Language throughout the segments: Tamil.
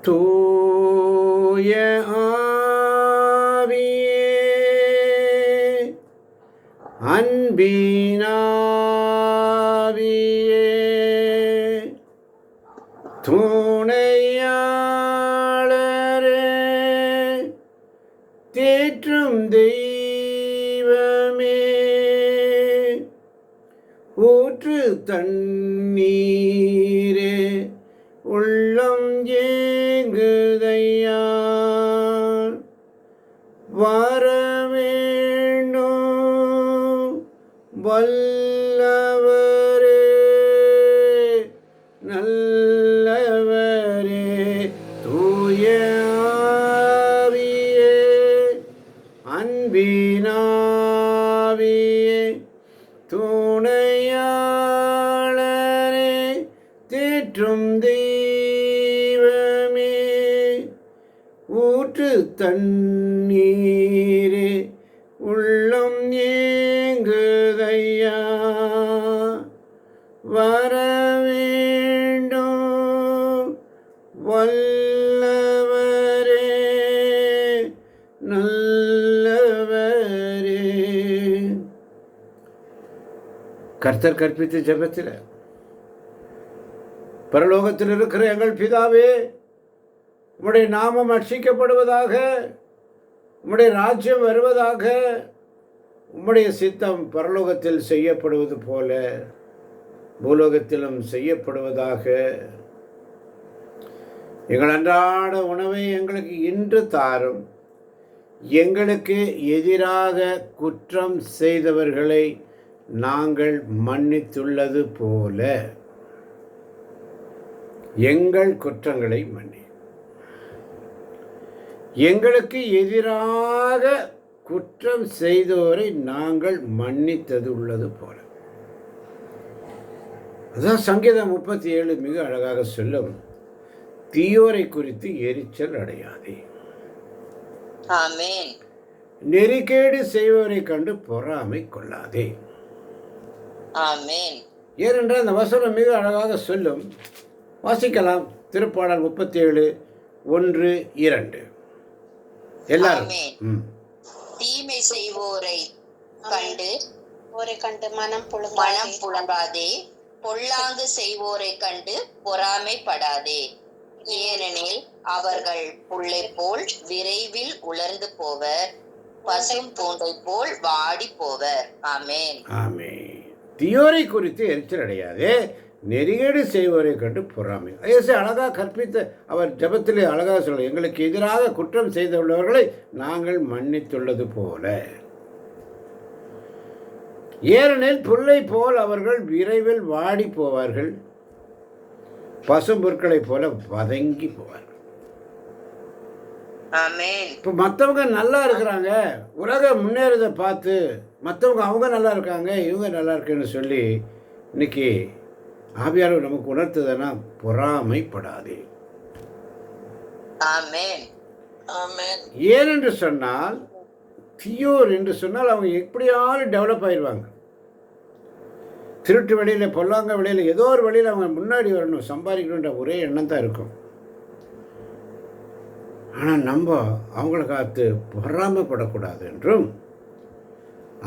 தூய ஆவியே, அன்பினாவியே, துணையாளரே, தேற்றும் தெய்வமே, ஊற்று தண்ணீரே, உள்ளம் ஏங்குதையா, வரவேண்டும் வல்லவரே, நல்லவரே, தூய ஆவியே, அன்பினாவியே, துணையாளரே, தேற்றும் தெய்வமே, ஊற்று தண்ணீரே, உள்ளம் ஏங்குதையா, வரவேண்டும் வல்லவரே, நல்லவரே. கர்த்தர் கற்பித்த ஜெபத்தில், பரலோகத்தில் இருக்கிற எங்கள் பிதாவே, உம்முடைய நாமம் அர்ச்சிக்கப்படுவதாக, உம்முடைய ராஜ்யம் வருவதாக, உம்முடைய சித்தம் பரலோகத்தில் செய்யப்படுவது போல பூலோகத்திலும் செய்யப்படுவதாக. எங்கள் அன்றாட உணவை எங்களுக்கு இன்று தாரும். எங்களுக்கு எதிராக குற்றம் செய்தவர்களை நாங்கள் மன்னித்துள்ளது போல எங்கள் குற்றங்களை மன்னி. எங்களுக்கு எதிராக குற்றம் செய்தோரை நாங்கள் மன்னித்தது உள்ளது போல. அதான் சங்கீதம் 37 மிக அழகாக சொல்லும், தீயோரை குறித்து எரிச்சல் அடையாதே, நெறிக்கேடு செய்வோரை கண்டு பொறாமை கொள்ளாதே. ஏனென்றால் அந்த வசனம் மிக அழகாக சொல்லும். வாசிக்கலாம். திருப்பாடல் 37, 1, 2. எல்லாரும் தீமை செய்வோரை கண்டு மனம் புலங்காதே, பொல்லாங்கு செய்வோரை கண்டு பொறாமைப்படாதே. ஏனெனில் அவர்கள் புல்லை போல் விரைவில் உலர்ந்து போவர், பசும் பூண்டை போல் வாடி போவர். ஆமென். ஆமென். தீயோரை குறித்து எரிச்சல் அடையாதே, நெறிகேடு செய்வோரை கண்டு பொறாமை. ஐயசே அழகாக கற்பித்த அவர் ஜபத்திலே அழகாக சொல்ல, எங்களுக்கு எதிராக குற்றம் செய்துள்ளவர்களை நாங்கள் மன்னித்துள்ளது போல. ஏனெனில் புல்லை போல் அவர்கள் விரைவில் வாடி போவார்கள், பசும்பொருட்களை போல வதங்கி போவார்கள். இப்போ மற்றவங்க நல்லா இருக்கிறாங்க, உலகம் முன்னேறதை பார்த்து மற்றவங்க அவங்க நல்லா இருக்காங்க, இவங்க நல்லா இருக்குன்னு சொல்லி இன்னைக்கு ஆவியானவர் நமக்கு உணர்த்துதுன்னா பொறாமைப்படாதே. ஏனென்று சொன்னால், தீயோர் என்று சொன்னால் அவங்க எப்படியாலும் டெவலப் ஆயிடுவாங்க. திருட்டு வழியில், பொல்லாங்க வழியில், ஏதோ ஒரு வழியில் அவங்க முன்னாடி வரணும், சம்பாதிக்கணுன்ற ஒரே எண்ணம் தான் இருக்கும். ஆனால் நம்ம அவங்கள காத்து பொறாமைப்படக்கூடாது என்றும்,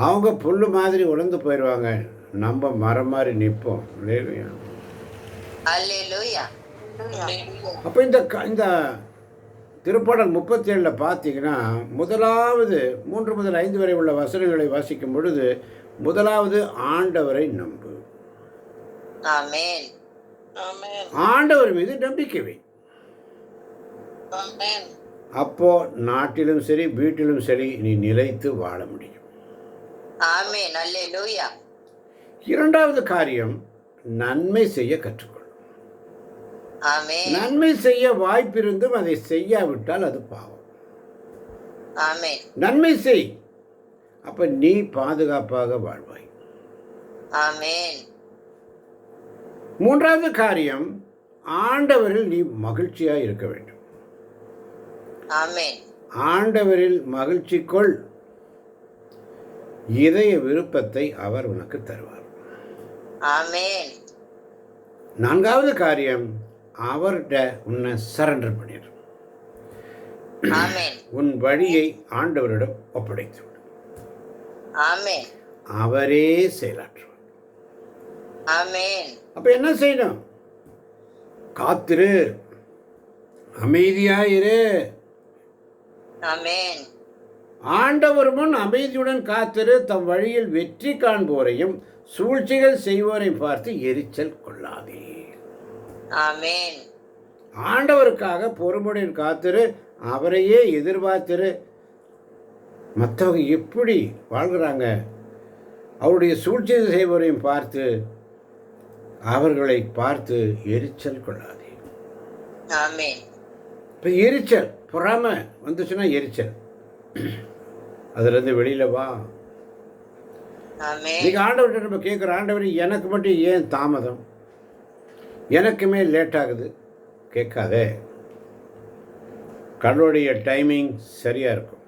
அவங்க புல்லு மாதிரி உலர்ந்து போயிடுவாங்க, நம்ம மரம் மாதிரி நிற்போம். அப்போ இந்த திருப்பாடல் 37 பார்த்தீங்கன்னா, முதலாவது 3 முதல் 5 வரை உள்ள வசனங்களை வாசிக்கும் பொழுது, முதலாவது ஆண்டவரை நம்பு, ஆண்டவர் மீது நம்பிக்கை வை. அப்போ நாட்டிலும் சரி வீட்டிலும் சரி நீ நிலைத்து வாழ முடியும். இரண்டாவது காரியம், நன்மை செய்ய கற்றுக்கொள். நன்மை செய்ய வாய்ப்பிருந்தும் அதை செய்யாவிட்டால் அது பாவம். நன்மை செய், அப்ப நீ பாதுகாப்பாக வாழ்வாய். மூன்றாவது காரியம், ஆண்டவரில் நீ மகிழ்ச்சியாய் இருக்க வேண்டும். ஆண்டவரில் மகிழ்ச்சி கொள், இதய விருப்பத்தை அவர் உனக்கு தருவார். நான்காவது காரியம், அவர்கிட்ட உன்னை சரண்டர் பண்ணிடு. ஆமென். உன் வழியை ஆண்டவரிடம் ஒப்படைத்து விடு. ஆமென். அவரே செயலாற்றுவார். ஆமென். அப்ப என்ன செய்யணும்? காத்திரு, அமைதியாயிரு. ஆமென். ஆண்டவர் முன் அமைதியுடன் காத்திரு. தம் வழியில் வெற்றி காண்போரையும் சூழ்ச்சிகள் செய்வோரையும் பார்த்து எரிச்சல் கொள்ளாதே. ஆமென். ஆண்டவருக்காக பொறுமையுடன் காத்திரு, அவரையே எதிர்பார்த்திரு. மற்றவங்க எப்படி வாழ்கிறாங்க, அவருடைய சூழ்ச்சிகள் செய்வோரையும் பார்த்து அவர்களை பார்த்து எரிச்சல் கொள்ளாதே. ஆமென். இப்போ எரிச்சல், பொறாமை வந்துச்சுன்னா எரிச்சல், அதுலேருந்து வெளியில் வா. ஆமென். இன்னைக்கு ஆண்டவர்கிட்ட நம்ம கேட்குற, ஆண்டவர் எனக்கு மட்டும் ஏன் தாமதம், எனக்குமே லேட் ஆகுது கேட்காதே. கடவுளுடைய டைமிங் சரியாக இருக்கும்.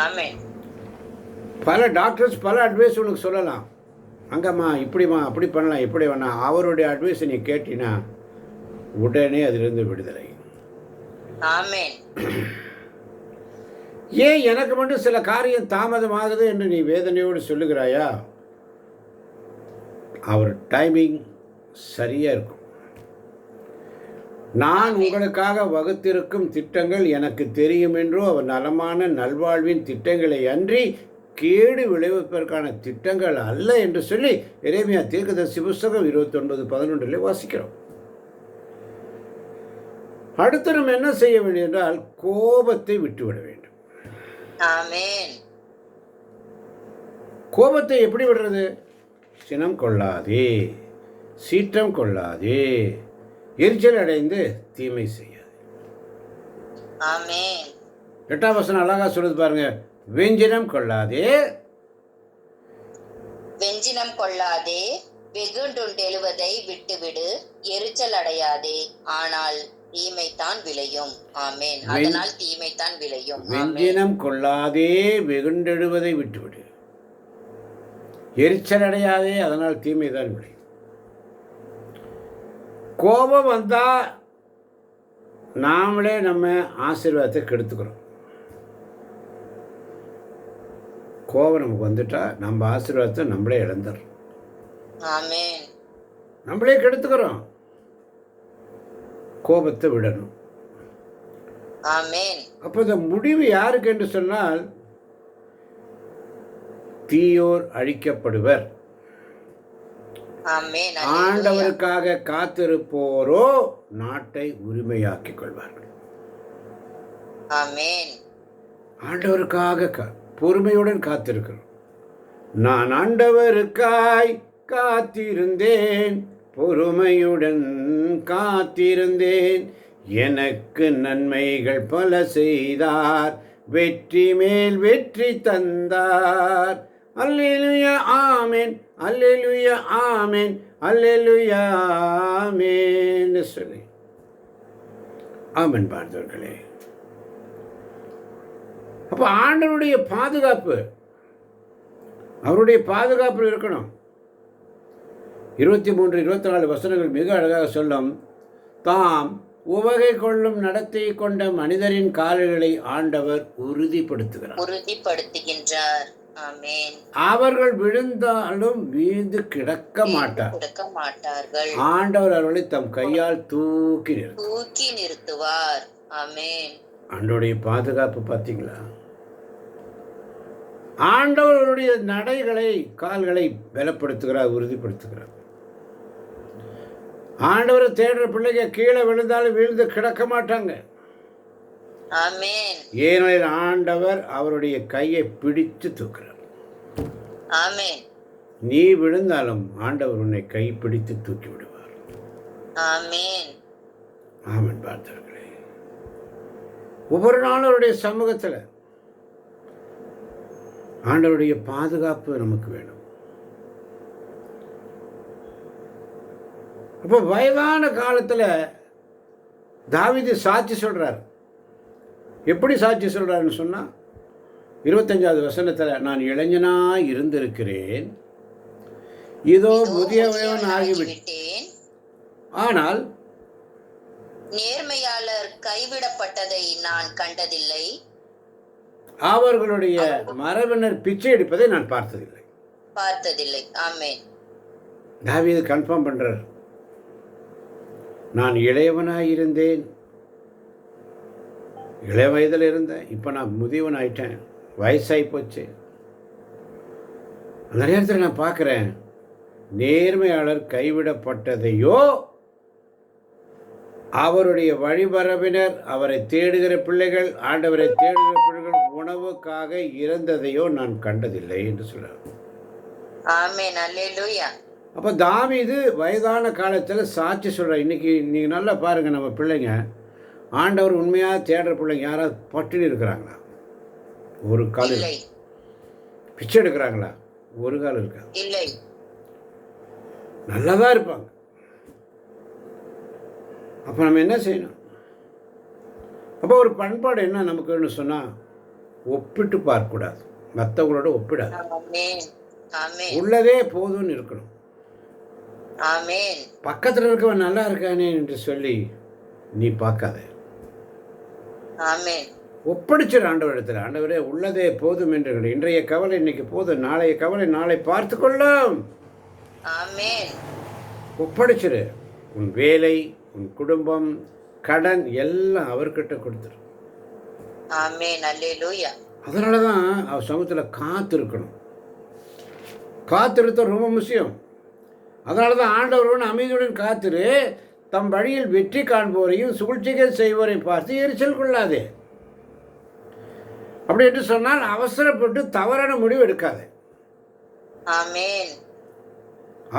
ஆமென். பல டாக்டர்ஸ் பல அட்வைஸ் உனக்கு சொல்லலாம், அங்கம்மா இப்படிம்மா அப்படி பண்ணலாம் இப்படி வேணாம். அவருடைய அட்வைஸை நீ கேட்டினா உடனே அதிலிருந்து விடுதலை. ஆமென். ஏன் எனக்கு மட்டும் சில காரியம் தாமதமாகுது என்று நீ வேதனையோடு சொல்லுகிறாயா? அவர் டைமிங் சரியாக இருக்கும். நான் உங்களுக்காக வகுத்திருக்கும் திட்டங்கள் எனக்கு தெரியும் என்றோ, அவர் நலமான நல்வாழ்வின் திட்டங்களை அன்றி கேடு விளைவிப்பதற்கான திட்டங்கள் அல்ல என்று சொல்லி எரேமியா தீர்க்கதரிசி புஸ்தகம் 29:11 வாசிக்கிறோம். அடுத்து நம்ம என்ன செய்ய வேண்டும் என்றால், கோபத்தை விட்டுவிட வேண்டும். ஆமென். கோபத்தை எப்படி விடுறது? சினம் கொள்ளாதே, சீற்றம் கொள்ளாதே, எரிச்சல் அடைந்து தீமை செய்யாது. ஆமென். 8ஆம் வசனம் அழகா சொல்லுது பாருங்க. வெஞ்சினம் கொள்ளாதே, வெஞ்சினம் கொள்ளாதே, வெகுண்டுண்டெழுவதை விட்டுவிடு, எரிச்சல் அடையாதே, ஆனால் தீமைத்தான் விளையும். ஆமென். அதனால் தீமைத்தான் விளையும். வெஞ்சினம் கொள்ளாதே, வெகுண்டெழுவதை விட்டுவிடு, எரிச்சல் அடையாதே, அதனால் தீமை தான் விளையும். கோபம் வந்தா நாமளே நம்ம ஆசீர்வாதத்தை கெடுத்துக்கிறோம். கோபம் நமக்கு வந்துட்டா நம்ம ஆசீர்வாதத்தை நம்மளே இழந்துடுறோம். ஆமென். நம்மளே கெடுத்துக்கிறோம். கோபத்தை விடணும். ஆமென். அப்போ இந்த முடிவு யாருக்கு என்று சொன்னால், தீயோர் அழிக்கப்படுவர், ஆமென். ஆண்டவருக்காக காத்திருப்போரோ நாட்டை உரிமையாக்கிக் கொள்வார்கள். ஆமென். ஆண்டவருக்காக பொறுமையுடன் காத்திருக்கிறோம். நான் ஆண்டவருக்காய் காத்திருந்தேன், பொறுமையுடன் காத்திருந்தேன், எனக்கு நன்மைகள் பல செய்தார், வெற்றி மேல் வெற்றி தந்தார். அல்லேலூயா ஆமென், அல்லேலூயா ஆமென், அல்லேலூயா ஆமென் சொல்லி ஆமென் பார்த்தவர்களே. அப்போ ஆண்டவருடைய பாதுகாப்பு, அவருடைய பாதுகாப்பு இருக்கணும். 23, 24 வசனங்கள் மிக அழகாக சொல்லும். தாம் உவகை கொள்ளும் நடத்தை கொண்ட மனிதரின் கால்களை ஆண்டவர் உறுதிப்படுத்துகின்றார். ஆமென். அவர்கள் விழுந்தாலும் வீழ்ந்து கிடக்க மாட்டார்கள். ஆண்டவர் அவர்களை தம் கையால் தூக்கி நிறுத்துவார். ஆமென். ஆண்டவருடைய பாதுகாப்பு பார்த்தீங்களா? ஆண்டவருடைய நடைகளை கால்களை பலப்படுத்துகிறார், உறுதிப்படுத்துகிறார். ஆண்டவரை தேடுற பிள்ளைங்க கீழே விழுந்தாலும் வீழ்ந்து கிடக்க மாட்டாங்க. ஆமென். ஏனெனில் ஆண்டவர் அவருடைய கையை பிடித்து தூக்குறார். ஆமென். நீ விழுந்தாலும் ஆண்டவர் உன்னை கை பிடித்து தூக்கி விடுவார். ஆமென். ஆமென் பார்த்தவர்களே. ஒவ்வொரு நாளும் அவருடைய சமூகத்தில் ஆண்டவருடைய பாதுகாப்பு நமக்கு வேணும். அப்போ வயதான காலத்தில் தாவீது சாட்சி சொல்கிறார். எப்படி சாட்சி சொல்கிறாருன்னு சொன்னால், 25வது வசனத்தில், நான் இளைஞனாய் இருந்திருக்கிறேன், இதோ முதியவன் ஆகிவிட்டேன், ஆனால் நேர்மையாளர் கைவிடப்பட்டதை நான் கண்டதில்லை. அவர்களுடைய மரபினர் பிச்சை எடுப்பதை நான் பார்த்ததில்லை. ஆமென். தாவீது கன்ஃபார்ம் பண்றார். நான் இளையவனாயிருந்தேன், இளைய வயதில் இருந்தேன், இப்போ நான் முதியவன் ஆயிட்டேன், வயசாகி போச்சு. அந்த நேரத்தில் நான் பார்க்குறேன், நேர்மையாளர் கைவிடப்பட்டதையோ அவருடைய வழிபரவினர், அவரை தேடுகிற பிள்ளைகள், ஆண்டவரை தேடுகிற பிள்ளைகள் உணவுக்காக இறந்ததையோ நான் கண்டதில்லை என்று சொல்றார். ஆமென். அல்லேலூயா. அப்போ தாவீது வயதான காலத்தில் சாட்சி சொல்கிறார். இன்றைக்கி நீங்கள் நல்லா பாருங்கள், நம்ம பிள்ளைங்க ஆண்டவர் உண்மையாக தேடுற பிள்ளைங்க யாராவது பட்டினி இருக்கிறாங்களா? ஒரு கால் இல்லை. பிச்சை எடுக்கிறாங்களா? ஒரு கால் இருக்கா? இல்லை. நல்லா தான் இருப்பாங்க. அப்போ நம்ம என்ன செய்யணும்? அப்போ ஒரு பண்பாடு என்ன நமக்குன்னு சொன்னால், ஒப்பிட்டு பார்க்கக்கூடாது, மற்றவங்களோட ஒப்பிடாது. ஆமென். ஆமென். உள்ளதே போதும்னு இருக்கணும். ஆமென். பக்கத்தில் இருக்கவன் நல்லா இருக்கானே என்று சொல்லி நீ பார்க்காத. ஆமென். ஒப்படைச்சிரு ஆண்டவரிடத்தில். ஆண்டவரே, உள்ளதே போதும் என்று. இன்றைய கவலை இன்னைக்கு போதும், நாளைய கவலை நாளை பார்த்து கொள்ளும். ஆமென். ஒப்படைச்சிரு. உன் வேலை, உன் குடும்பம், கடன் எல்லாம் அவர்கிட்ட கொடுத்துரு. ஆமென். அல்லேலூயா. அதனால தான் அவர் சமூகத்தில் காத்திருக்கணும். காத்திருத்த ரொம்ப முக்கியம். அதனால தான் ஆண்டவருடன் அமைதியுடன் காத்திரு, தம் வழியில் வெற்றி காண்போரையும் சூழ்ச்சிகள் செய்வோரையும் பார்த்து எரிச்சல் கொள்ளாதே. அப்படி என்று சொன்னால் அவசரப்பட்டு தவறான முடிவு எடுக்காது. ஆமென்.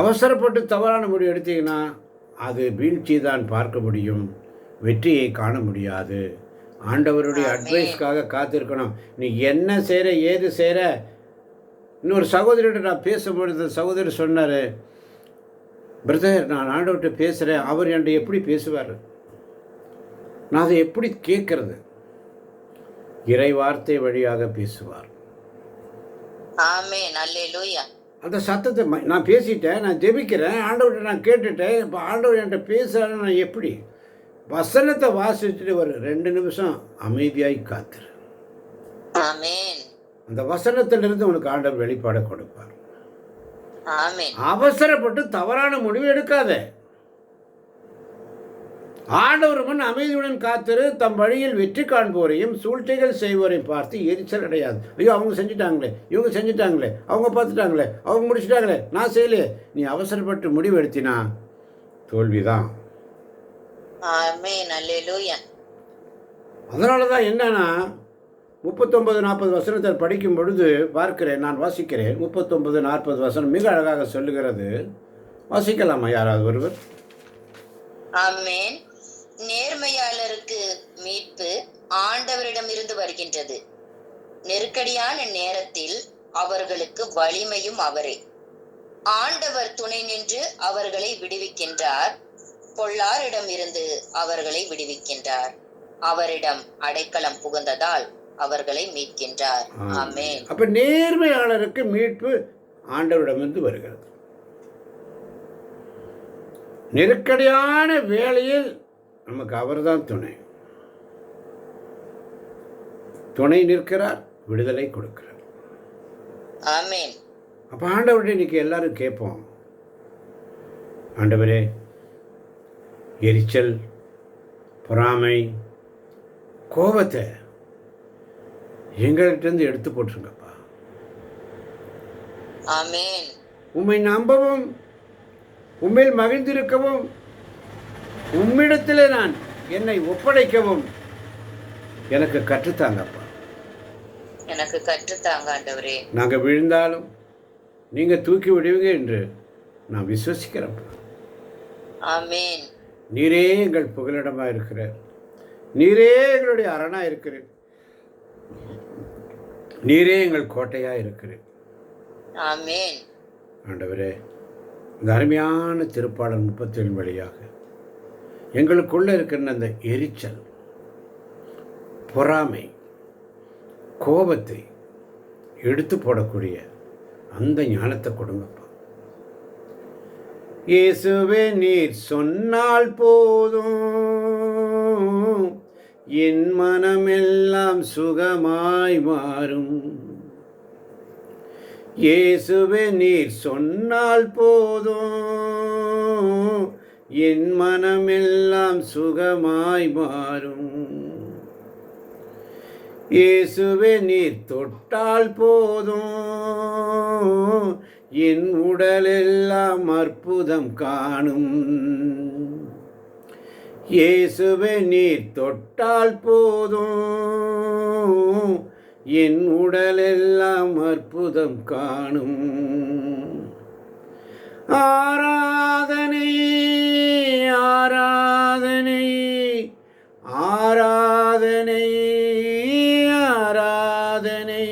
அவசரப்பட்டு தவறான முடிவு எடுத்தீங்கன்னா அது வீழ்ச்சி தான் பார்க்க முடியும், வெற்றியை காண முடியாது. ஆண்டவருடைய அட்வைஸ்க்காக காத்திருக்கணும். நீ என்ன செய்கிற, ஏது செய்கிற. இன்னொரு சகோதரிகிட்ட நான் பேசும்பொழுது சகோதரி சொன்னார், பிரதர், நான் ஆண்டவர்கிட்ட பேசுகிறேன், அவர் என்கிட்ட எப்படி பேசுவார், நான் அதை எப்படி கேட்கறது? இறை வார்த்தை வழியாக பேசுவார். ஆமென். அல்லேலூயா. அந்த சத்தத்தை நான் பேசிட்டேன், நான் ஜெபிக்கிறேன், ஆண்டவர்கிட்ட நான் கேட்டுட்டேன், இப்போ ஆண்டவர் என்கிட்ட பேசுகிறாரு, நான் எப்படி? வசனத்தை வாசிச்சுட்டு ஒரு 2 நிமிஷம் அமைதியாய் காத்துரு. ஆமென். அந்த வசனத்திலிருந்து உனக்கு ஆண்டவர் வெளிப்பாட கொடுப்பார். ஆமென். அவசரப்பட்டு தவறான முடிவு எடுக்காத. ஆண்டவர் முன் அமைதியுடன் காத்திரு, தம் வழியில் வெற்றி காண்போரையும் சூழ்ச்சிகள் செய்வோரையும் பார்த்து எரிச்சல் அடையாது. ஐயோ, அவங்க செஞ்சுட்டாங்களே, இவங்க செஞ்சுட்டாங்களே, அவங்க பார்த்துட்டாங்களே, அவங்க முடிச்சுட்டாங்களே, நான் செய்யலையே. நீ அவசரப்பட்டு முடிவு எடுத்தினா தோல்விதான். ஆமென். அல்லேலூயா. அதனால தான் என்னன்னா 39-40 வசனத்தை படிக்கும் பொழுது பார்க்கிறேன், நான் வாசிக்கிறேன். 39-40 வசனம் மிக அழகாக சொல்லுகிறது. வாசிக்கலாமா யாராவது ஒருவர்? ஆமென். நேர்மையாளருக்கு மீட்பு ஆண்டவரிடமிருந்து வருகின்றது. நெருக்கடியான நேரத்தில் அவர்களுக்கு வலிமையும் அவரே. ஆண்டவர் துணை நின்று அவர்களை விடுவிக்கின்றார். பொல்லாரிடமிருந்து அவர்களை விடுவிக்கின்றார். அவரிடம் அடைக்கலம் புகுந்ததால் அவர்களை மீட்கின்றார். ஆமென். அப்ப நேர்மையாளருக்கு மீட்பு ஆண்டவரிடமிருந்து வருகிறது. நெருக்கடியான வேளையில் நமக்கு அவர்தான் துணை. துணை நிற்கிறார், விடுதலை கொடுக்கிறார். ஆமென். அப்ப ஆண்டவர்கிட்ட இன்னைக்கு எல்லாரும் கேட்போம், ஆண்டவரே, எரிச்சல், பொறாமை, கோபத்தை எங்கள்கிட்டருந்து எடுத்து போட்டுருங்கப்பா. ஆமென். உம்மை நம்பவும், உம்மில் மகிழ்ந்திருக்கவும், உம்மிடத்திலே நான் என்னை ஒப்படைக்கவும் எனக்கு கற்றுத்தாங்கப்பா. எனக்கு கற்றுத்தாங்க ஆண்டவரே. நாங்கள் விழுந்தாலும் நீங்கள் தூக்கி விடுவீங்க என்று நான் விசுவசிக்கிறேன்ப்பா. ஆமென். நீரே எங்கள் புகலிடமாக இருக்கிறார், நீரே எங்களுடைய அரணாக இருக்கிறேன், நீரே எங்கள் கோட்டையாக இருக்கிறேன். ஆமென். ஆண்டவரே, இந்த அருமையான திருப்பாடல் 37 வழியாக எங்களுக்குள்ளே இருக்கிற அந்த எரிச்சல், பொறாமை, கோபத்தை எடுத்து போடக்கூடிய அந்த ஞானத்தை கொடுங்கப்பா. இயேசுவே நீர் சொன்னால் போதும், என் மனமெல்லாம் சுகமாய் மாறும். இயேசுவே நீர் சொன்னால் போதும், என் மனமெல்லாம் சுகமாய் மாறும். இயேசுவே நீர் தொட்டால் போதும், என் உடலெல்லாம் அற்புதம் காணும். இயேசுவே நீர் தொட்டால் போதும், என் உடலெல்லாம் அற்புதம் காணும். ஆராதனை ஆராதனை ஆராதனை ஆராதனை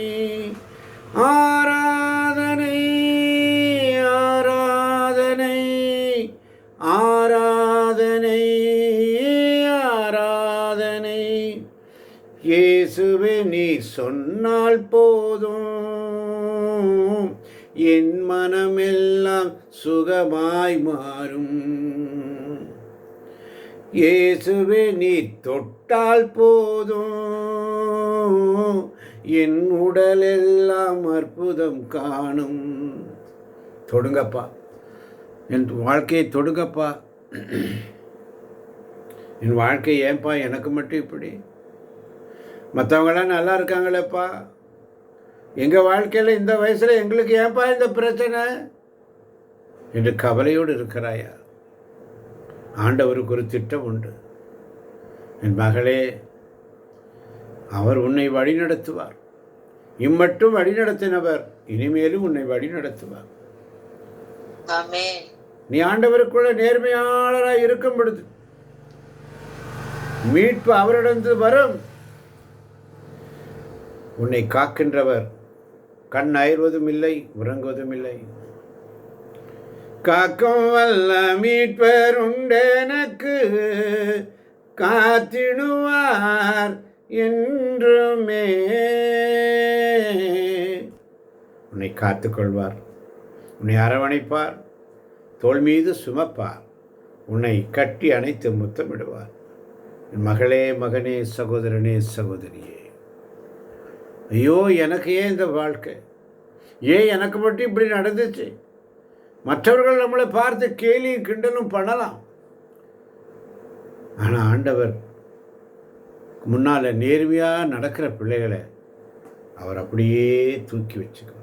ஆராதனை ஆராதனை ஆராதனை ஆராதனை. இயேசுவே நீர் சொன்னால் போதும், என் மனமெல்லாம் சுகமாய் மாறும். இயேசுவே நீர் தொட்டால் போதும், என் உடலெல்லாம் அற்புதம் காணும். தொடுங்கப்பா, என் வாழ்க்கையை தொடுங்கப்பா. என் வாழ்க்கை ஏன்பா எனக்கு மட்டும் இப்படி? மற்றவங்களாம் நல்லா இருக்காங்களேப்பா, எங்கள் வாழ்க்கையில் இந்த வயசில் எங்களுக்கு ஏன்பா இந்த பிரச்சனை என்று கவலையோடு இருக்கிறாயா? ஆண்டவருக்கு ஒரு திட்டம் உண்டு. என் மகளே, அவர் உன்னை வழி நடத்துவார். இம்மட்டும் வழி நடத்தினவர் இனிமேலும் உன்னை வழி நடத்துவார். நீ ஆண்டவருக்குள்ள நேர்மையாளராய் இருக்கும் பொழுது மீட்பு அவரிடந்து வரும். உன்னை காக்கின்றவர் கண் அயர்வதும் இல்லை, உறங்குவதும் இல்லை. காக்கும் வல்ல மீட்பர் உண்டெனக்கு, காத்திடுவார் என்றுமே. உன்னை காத்துக்கொள்வார், உன்னை அரவணைப்பார், தோள் மீது சுமப்பார், உன்னை கட்டி அணைத்து முத்தமிடுவார். என் மகளே, மகனே, சகோதரனே, சகோதரியே, ஐயோ எனக்கு ஏன் இந்த வாழ்க்கை? ஏன் எனக்கு மட்டும் இப்படி நடந்துச்சு? மற்றவர்கள் நம்மளை பார்த்து கேலியும் கிண்டலும் பண்ணலாம். ஆனால் ஆண்டவர் முன்னால் நேர்மையாக நடக்கிற பிள்ளைகளை அவர் அப்படியே தூக்கி வச்சுக்குவார்.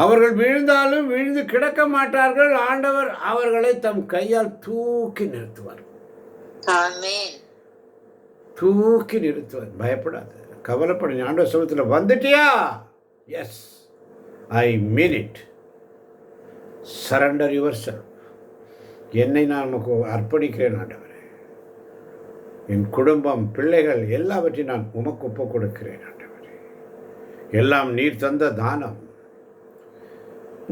அவர்கள் வீழ்ந்தாலும் வீழ்ந்து கிடக்க மாட்டார்கள். ஆண்டவர் அவர்களை தம் கையால் தூக்கி நிறுத்துவார். தூக்கி நிறுத்துவார். பயப்படாது, கவலைப்பட. ஆண்டவர் சமூகத்தில் வந்துட்டியா? Yes, I mean it. Surrender yourself. என்னை நான் உனக்கு அர்ப்பணிக்கிறேன் ஆண்டவரே. என் குடும்பம், பிள்ளைகள் எல்லாவற்றையும் நான் உமக்கு ஒப்புக் கொடுக்கிறேன் ஆண்டவரே. எல்லாம் நீர் தந்த தானம்.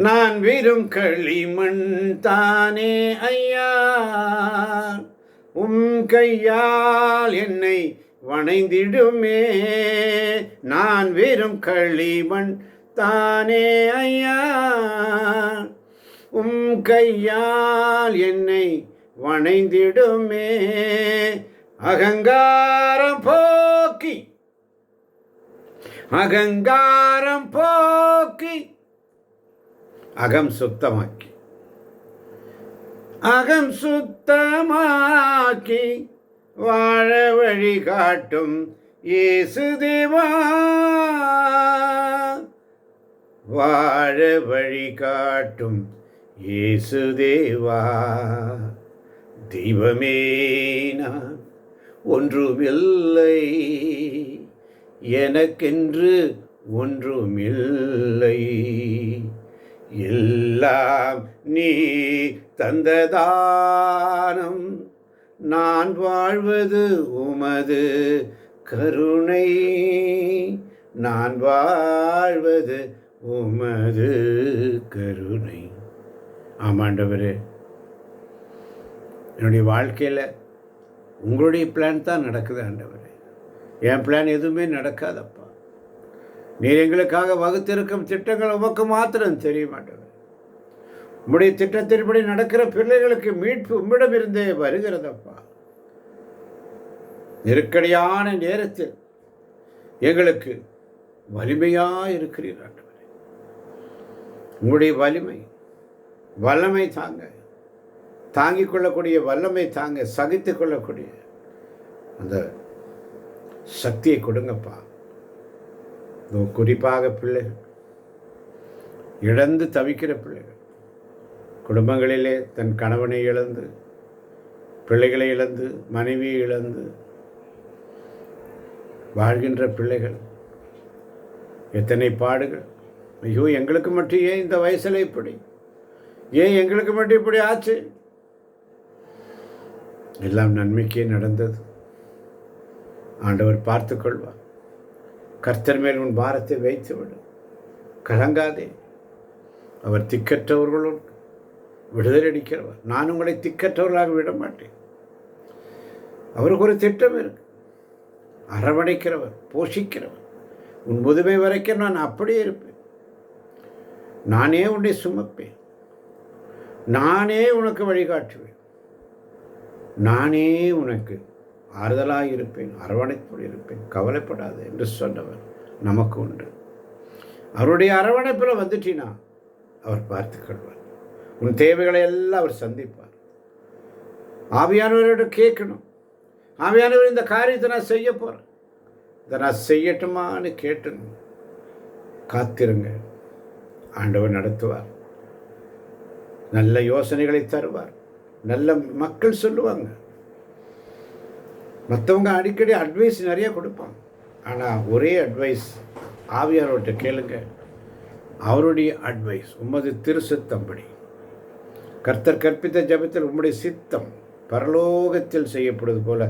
நான் வெறும் களிமண் தானே ஐயா, உம் கையால் என்னை வணைந்திடுமே. நான் வெறும் களிமண் தானே ஐயா, உம் கையால் என்னை வணைந்திடுமே. அகங்காரம் போக்கி, அகங்காரம் போக்கி, அகம் சுத்தமாக்கி, அகம் சுத்தமாக்கி வாழ வழி காட்டும் இயேசு தேவா. வாழ வழி காட்டும் இயேசு தேவா. தெய்வமே நான் ஒன்றுமில்லை, எனக்கென்று ஒன்றுமில்லை. எல்லாம் நீ தந்ததானம், நான் வாழ்வது உமது கருணை. நான் வாழ்வது உமது கருணை. ஆமாண்டவரே, என்னுடைய வாழ்க்கையில் உங்களுடைய பிளான் தான் நடக்குது ஆண்டவரே. என் பிளான் எதுவுமே நடக்காதப்பா. நீர் எங்களுக்காக வகுத்திருக்கும் திட்டங்கள் உமக்கு மாத்திரம் தெரிய மாட்டவர். உம்முடைய திட்டத்தின்படி நடக்கிற பிள்ளைகளுக்கு மீட்பு உம்மிடமிருந்தே வருகிறதப்பா. நெருக்கடியான நேரத்தில் எங்களுக்கு வலிமையாக இருக்கிறீர் ஆண்டவரே. உங்களுடைய வல்லமை தாங்க, தாங்கிக் கொள்ளக்கூடிய வல்லமை தாங்க, சகித்து கொள்ளக்கூடிய அந்த சக்தியை கொடுங்கப்பா. குறிப்பாக பிள்ளைகள், இழந்து தவிக்கிற பிள்ளைகள், குடும்பங்களிலே தன் கணவனை இழந்து, பிள்ளைகளை இழந்து, மனைவியை இழந்து வாழ்கின்ற பிள்ளைகள், எத்தனை பாடுகள். ஐயோ, எங்களுக்கு மட்டும் ஏன் இந்த வயசில் இப்படி, ஏன் எங்களுக்கு மட்டும் இப்படி ஆச்சு? எல்லாம் நன்மைக்கே நடந்தது. ஆண்டவர் பார்த்து கொள்வார். கர்த்தர் மேல் உன் பாரத்தை வைத்து விடு, கலங்காதே. அவர் திக்கற்றவர்களும் விடுதலை அளிக்கிறவர். நான் உங்களை திக்கற்றவர்களாக விட மாட்டேன். அவருக்கு ஒரு திட்டம் இருக்கு. அரவணைக்கிறவர், போஷிக்கிறவர். உன் முதுமை வரைக்கும் நான் அப்படியே இருப்பேன். நானே உன்னை சுமப்பேன். நானே உனக்கு வழிகாட்டுவேன். நானே உனக்கு ஆறுதலாக இருப்பேன், அரவணைப்போடு இருப்பேன், கவலைப்படாது என்று சொன்னவர் நமக்கு உண்டு. அவருடைய அரவணைப்பில் வந்துட்டீனா அவர் பார்த்து கொள்வார். உன் தேவைகளை எல்லாம் அவர் சந்திப்பார். ஆவியானவரோட கேட்கணும். ஆவியானவர் இந்த காரியத்தை நான் செய்ய போகிறேன், இதை நான் செய்யட்டுமான்னு கேட்டுங்க. காத்திருங்க. ஆண்டவர் நடத்துவார். நல்ல யோசனைகளை தருவார். நல்ல மக்கள் சொல்லுவாங்க. மற்றவங்க அடிக்கடி அட்வைஸ் நிறைய கொடுப்பாங்க. ஆனால் ஒரே அட்வைஸ் ஆவியானவர்கிட்ட கேளுங்க. அவருடைய அட்வைஸ் உமது திருசித்தம்படி, கர்த்தர் கற்பித்த ஜெபத்தில் உம்முடைய சித்தம் பரலோகத்தில் செய்யப்படுவது போல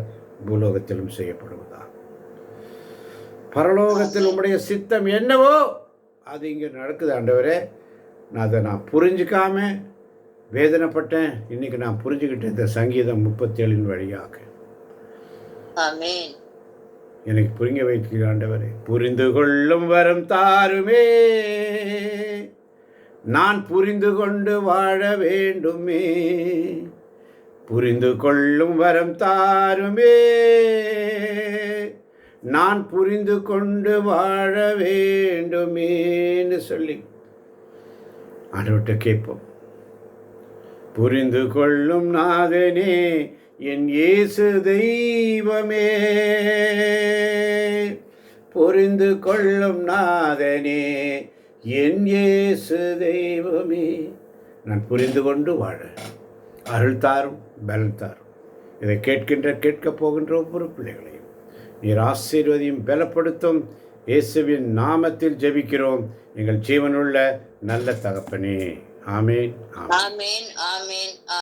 பூலோகத்திலும் செய்யப்படுவதா. பரலோகத்தில் உம்முடைய சித்தம் என்னவோ அது இங்கே நடக்குது ஆண்டவரே. நான் புரிஞ்சிக்காம வேதனைப்பட்டேன். இன்னைக்கு நான் புரிஞ்சுக்கிட்டேன் இந்த சங்கீதம் 37 வழியாக. எனக்கு புரிங்க வைக்கிற ஆண்டவரே. புரிந்து கொள்ளும் வரம் தாருமே, நான் புரிந்து கொண்டு வாழ வேண்டுமே. புரிந்து கொள்ளும் வரம் தாருமே, நான் புரிந்து கொண்டு வாழ வேண்டுமேன்னு சொல்லி ஆண்டவர்கிட்ட கேட்போம். புரிந்து கொள்ளும் நாதனே என் இயேசு தெய்வமே, புரிந்து கொள்ளும் நாதனே என் இயேசு தெய்வமே. நான் புரிந்து கொண்டு வாழ அருள் தாரும், பலன் தாரும். இதை கேட்கப் போகின்ற ஒவ்வொரு பிள்ளைகளையும் நீர் ஆசீர்வதியும், பலப்படுத்தும். இயேசுவின் நாமத்தில் ஜெபிக்கிறோம் எங்கள் ஜீவனுள்ள நல்ல தகப்பனே. ஆமேன், ஆமேன், ஆமேன்.